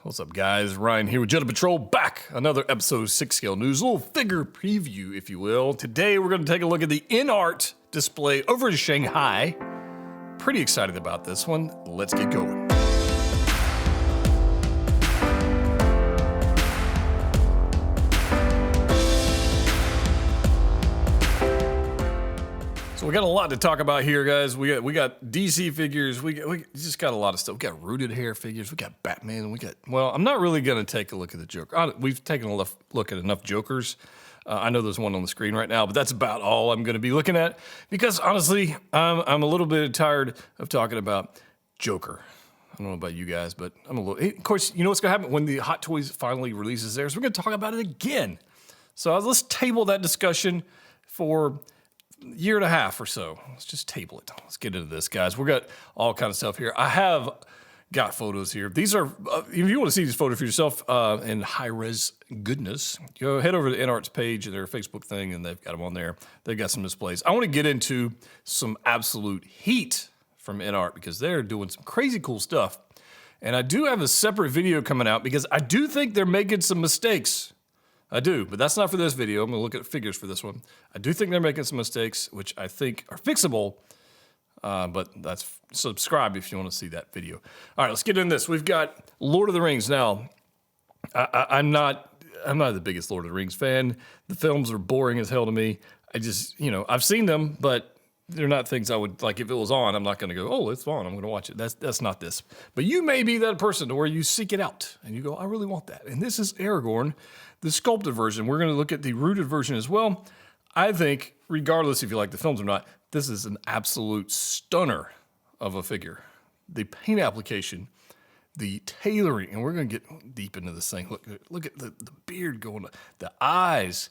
What's up, guys? Ryan here with Jedha Patrol, back. Another episode 6-scale news, a little figure preview, if you will. Today, we're going to take a look at the InArt display over in Shanghai. Pretty excited about this one. Let's get going. So we got a lot to talk about here, guys. We got DC figures. We just got a lot of stuff. We got rooted hair figures. We got Batman. Well, I'm not really going to take a look at the Joker. We've taken a look at enough Jokers. I know there's one on the screen right now, but that's about all I'm going to be looking at because honestly, I'm a little bit tired of talking about Joker. I don't know about you guys, but I'm a little. Of course, you know what's going to happen when the Hot Toys finally releases theirs? We're going to talk about it again. So let's table that discussion for year and a half or so. Let's just table it. Let's get into this, guys. We've got all kind of stuff here. I have got photos here. These are, if you want to see these photos for yourself in high-res goodness, go head over to InArt's page, their Facebook thing, and they've got them on there. They've got some displays. I want to get into some absolute heat from InArt because they're doing some crazy cool stuff. And I do have a separate video coming out because I do think they're making some mistakes. I do, but that's not for this video. I'm going to look at figures for this one. I do think they're making some mistakes, which I think are fixable, but that's subscribe if you want to see that video. All right, let's get into this. We've got Lord of the Rings. Now, I'm not the biggest Lord of the Rings fan. The films are boring as hell to me. I just, I've seen them, but they're not things I would, like if it was on, I'm not going to go, oh, it's on, I'm going to watch it. That's not this. But you may be that person to where you seek it out and you go, I really want that. And this is Aragorn, the sculpted version. We're going to look at the rooted version as well. I think, regardless if you like the films or not, this is an absolute stunner of a figure. The paint application, the tailoring, and we're going to get deep into this thing. Look at the beard going, the eyes.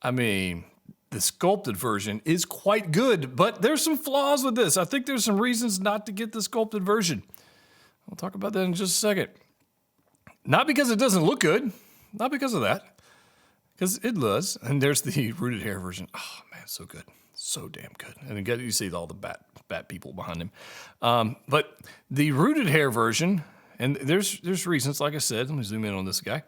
I mean, the sculpted version is quite good, but there's some flaws with this. I think there's some reasons not to get the sculpted version. We'll talk about that in just a second. Not because it doesn't look good, not because of that, because it does. And there's the rooted hair version. Oh man, so good, so damn good. And again, you see all the bat people behind him. But the rooted hair version, and there's reasons. Like I said, let me zoom in on this guy.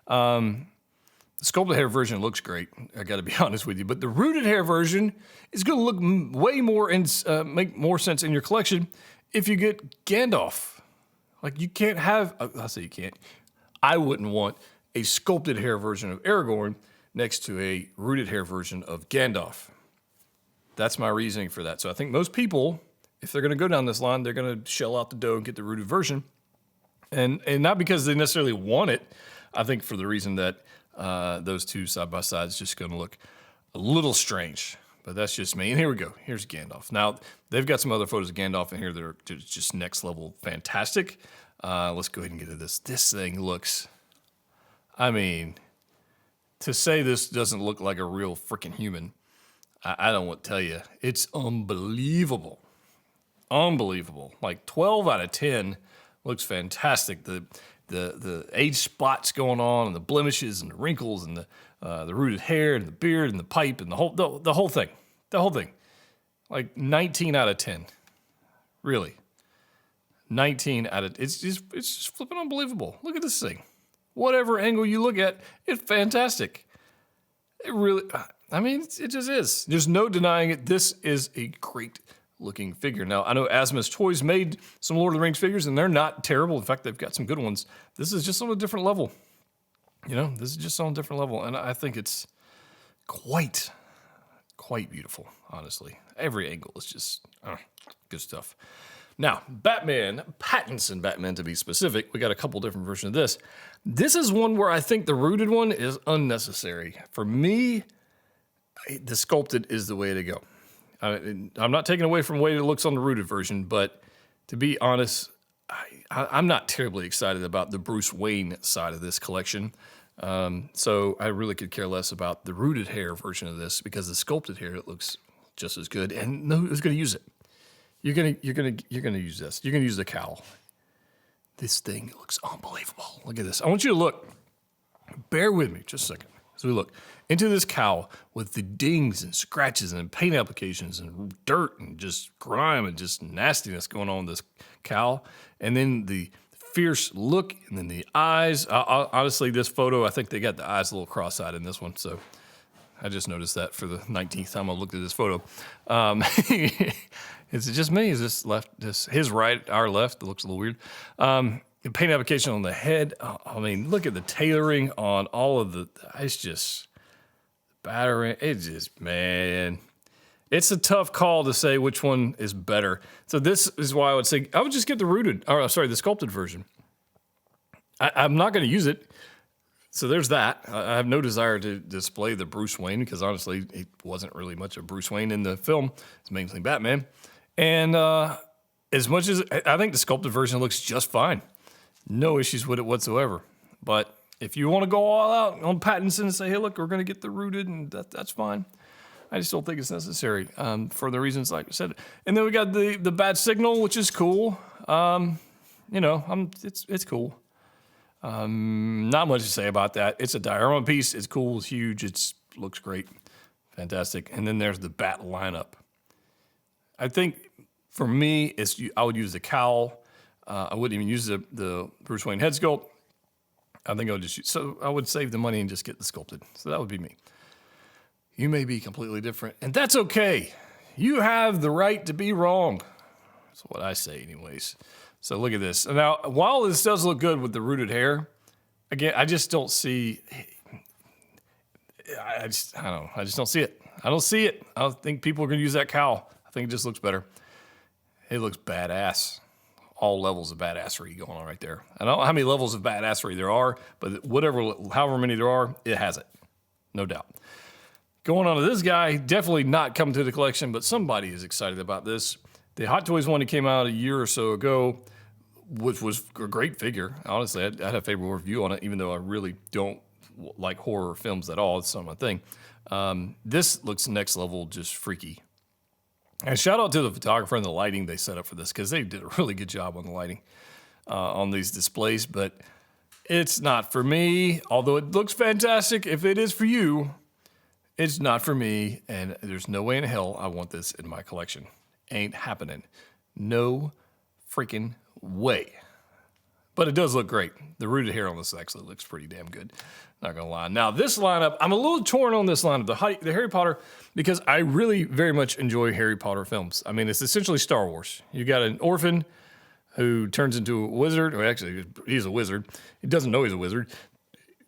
The sculpted hair version looks great. I got to be honest with you, but the rooted hair version is going to look way more and make more sense in your collection if you get Gandalf. Like you can't have. I say you can't. I wouldn't want a sculpted hair version of Aragorn next to a rooted hair version of Gandalf. That's my reasoning for that. So I think most people, if they're going to go down this line, they're going to shell out the dough and get the rooted version, and not because they necessarily want it. I think for the reason that those two side by side is just going to look a little strange, but that's just me. And here we go. Here's Gandalf. Now they've got some other photos of Gandalf in here that are just next level fantastic. Let's go ahead and get to this. This thing looks, I mean, to say this doesn't look like a real freaking human, I don't want to tell you. It's unbelievable. Unbelievable. Like 12 out of 10 looks fantastic. The age spots going on and the blemishes and the wrinkles and the rooted hair and the beard and the pipe and the whole thing. The whole thing. Like 19 out of 10. Really. 19 out of, it's just flipping unbelievable. Look at this thing. Whatever angle you look at, it's fantastic. It really, I mean, it just is. There's no denying it. This is a great looking figure. Now, I know Asmus Toys made some Lord of the Rings figures, and they're not terrible. In fact, they've got some good ones. This is just on a different level. This is just on a different level, and I think it's quite beautiful, honestly. Every angle is just good stuff. Now, Batman, Pattinson Batman to be specific, we got a couple different versions of this. This is one where I think the rooted one is unnecessary. For me, the sculpted is the way to go. I'm not taking away from the way it looks on the rooted version, but to be honest, I'm not terribly excited about the Bruce Wayne side of this collection. So I really could care less about the rooted hair version of this because the sculpted hair, it looks just as good. And no who's going to use it? You're gonna use this. You're gonna use the cowl. This thing looks unbelievable. Look at this. I want you to look. Bear with me just a second. As we look into this cowl with the dings and scratches and paint applications and dirt and just grime and just nastiness going on with this cowl, and then the fierce look, and then the eyes. Honestly, this photo, I think they got the eyes a little cross-eyed in this one, so I just noticed that for the 19th time I looked at this photo. Is it just me? Is this left? His right, our left? It looks a little weird. The paint application on the head. I mean, look at the tailoring on all of the. It's just battering. It's just, man. It's a tough call to say which one is better. So this is why I would say I would just get the sculpted version. I'm not going to use it. So there's that. I have no desire to display the Bruce Wayne because honestly, it wasn't really much of Bruce Wayne in the film. It's mainly Batman. And as much as I think the sculpted version looks just fine, no issues with it whatsoever. But if you want to go all out on Pattinson and say, hey, look, we're going to get the rooted, and that's fine. I just don't think it's necessary for the reasons like I said. And then we got the bat signal, which is cool. It's cool. Not much to say about that. It's a diorama piece. It's cool. It's huge. It looks great. Fantastic. And then there's the bat lineup. I think for me, I would use the cowl. I wouldn't even use the Bruce Wayne head sculpt. I think I would save the money and just get the sculpted. So that would be me. You may be completely different, and that's okay. You have the right to be wrong. That's what I say anyways. So look at this. Now, while this does look good with the rooted hair, again, I just don't see, I just don't see it. I don't see it. I don't think people are going to use that cowl. I think it just looks better. It looks badass. All levels of badassery going on right there. I don't know how many levels of badassery there are, but however many there are, it has it. No doubt. Going on to this guy, definitely not coming to the collection, but somebody is excited about this. The Hot Toys one that came out a year or so ago, which was a great figure. Honestly, I had a favorable review on it, even though I really don't like horror films at all. It's not my thing. This looks next level, just freaky. And shout out to the photographer and the lighting they set up for this, because they did a really good job on the lighting on these displays. But it's not for me, although it looks fantastic. If it is for you, it's not for me, and there's no way in hell I want this in my collection. Ain't happening. No freaking way. But it does look great. The rooted hair on this actually looks pretty damn good. Not gonna lie. Now this lineup, I'm a little torn on this lineup, the Harry Potter, because I really very much enjoy Harry Potter films. I mean, it's essentially Star Wars. You got an orphan who turns into a wizard, or actually he's a wizard. He doesn't know he's a wizard,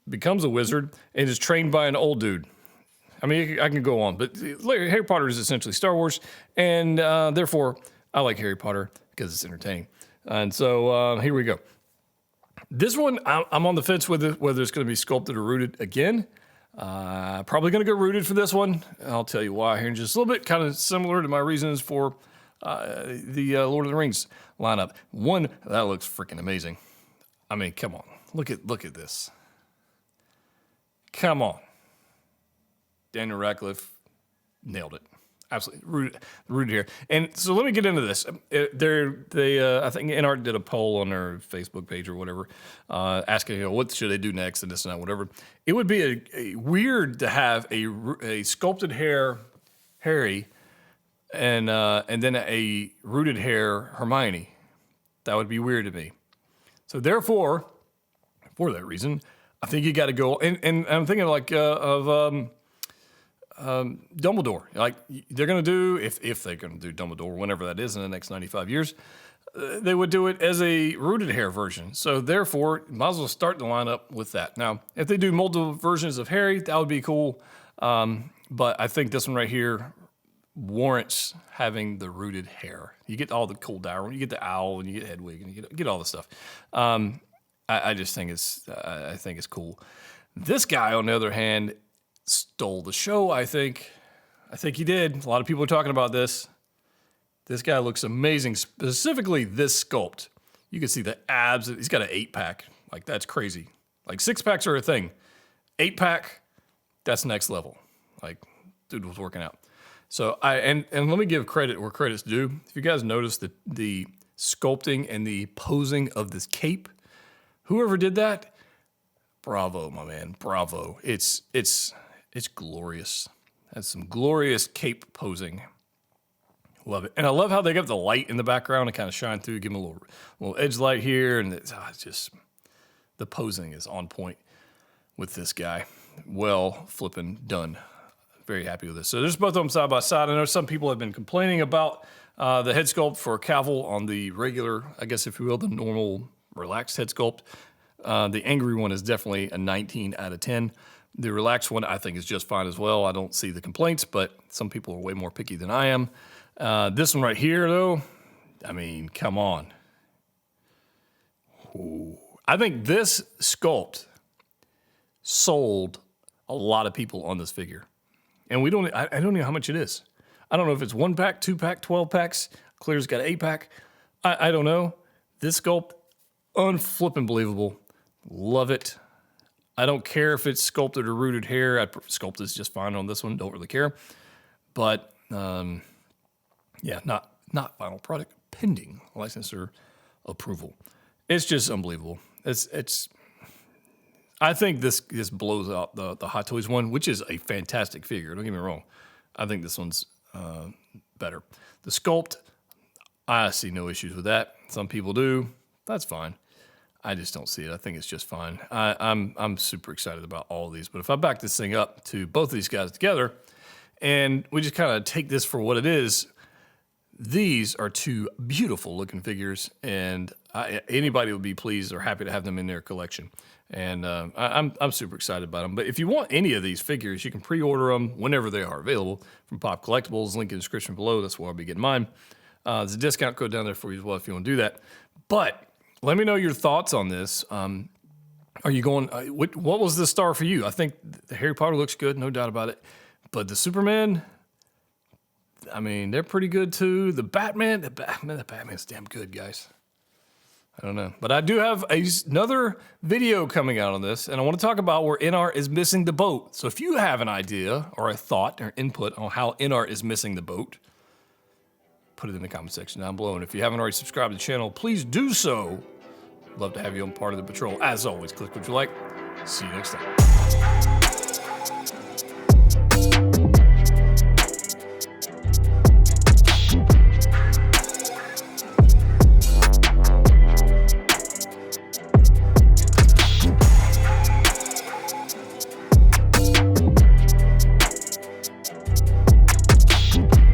becomes a wizard, and is trained by an old dude. I mean, I can go on, but Harry Potter is essentially Star Wars, and therefore, I like Harry Potter because it's entertaining. And so here we go. This one, I'm on the fence with it, whether it's going to be sculpted or rooted again. Probably going to go rooted for this one. I'll tell you why here in just a little bit, kind of similar to my reasons for the Lord of the Rings lineup. One, that looks freaking amazing. I mean, come on. Look at this. Come on. Daniel Radcliffe nailed it. Absolutely rooted here. And so let me get into this. I think InArt did a poll on their Facebook page or whatever, asking, what should they do next and this and that, whatever. It would be a weird to have a sculpted hair Harry and then a rooted hair Hermione. That would be weird to me. So therefore, for that reason, I think you got to go. And I'm thinking of Dumbledore. Like they're going to do, if they're going to do Dumbledore, whenever that is in the next 95 years, they would do it as a rooted hair version. So therefore, might as well start the lineup with that. Now, if they do multiple versions of Harry, that would be cool. But I think this one right here warrants having the rooted hair. You get all the cool diorama, you get the owl, and you get Hedwig, and you get all the stuff. I just think I think it's cool. This guy, on the other hand, stole the show, I think. I think he did. A lot of people are talking about this. This guy looks amazing, specifically this sculpt. You can see the abs. He's got an 8-pack. Like, that's crazy. Like, 6-packs are a thing. 8-pack, that's next level. Like, dude was working out. So, and let me give credit where credit's due. If you guys notice the sculpting and the posing of this cape, whoever did that, bravo, my man. Bravo. It's glorious. That's some glorious cape posing. Love it. And I love how they got the light in the background and kind of shine through, give them a little edge light here. And it's just, the posing is on point with this guy. Well, flipping done. Very happy with this. So there's both of them side by side. I know some people have been complaining about the head sculpt for Cavill on the regular, I guess if you will, the normal relaxed head sculpt. The angry one is definitely a 19 out of 10. The relaxed one I think is just fine as well. I don't see the complaints, but some people are way more picky than I am. This one right here, though, I mean, come on. Ooh. I think this sculpt sold a lot of people on this figure. And I don't know how much it is. I don't know if it's 1 pack, 2 pack, 12 packs. Clear's got 8 pack. I don't know. This sculpt, unflippin' believable. Love it. I don't care if it's sculpted or rooted hair. Sculpt is just fine on this one. Don't really care. But, yeah, not final product pending licensor approval. It's just unbelievable. I think this blows out the Hot Toys one, which is a fantastic figure. Don't get me wrong. I think this one's better. The sculpt, I see no issues with that. Some people do. That's fine. I just don't see it. I think it's just fine. I'm super excited about all of these. But if I back this thing up to both of these guys together, and we just kind of take this for what it is, these are two beautiful looking figures, and anybody would be pleased or happy to have them in their collection. And I'm super excited about them. But if you want any of these figures, you can pre-order them whenever they are available from Pop Collectibles. Link in the description below. That's where I'll be getting mine. There's a discount code down there for you as well if you want to do that. But let me know your thoughts on this. Are you going? What was the star for you? I think the Harry Potter looks good, no doubt about it. But the Superman, I mean, they're pretty good too. The Batman's damn good, guys. I don't know. But I do have another video coming out on this, and I want to talk about where InArt is missing the boat. So if you have an idea or a thought or input on how InArt is missing the boat, put it in the comment section down below. And if you haven't already subscribed to the channel, please do so. Love to have you on part of the patrol. As always, click what you like. See you next time.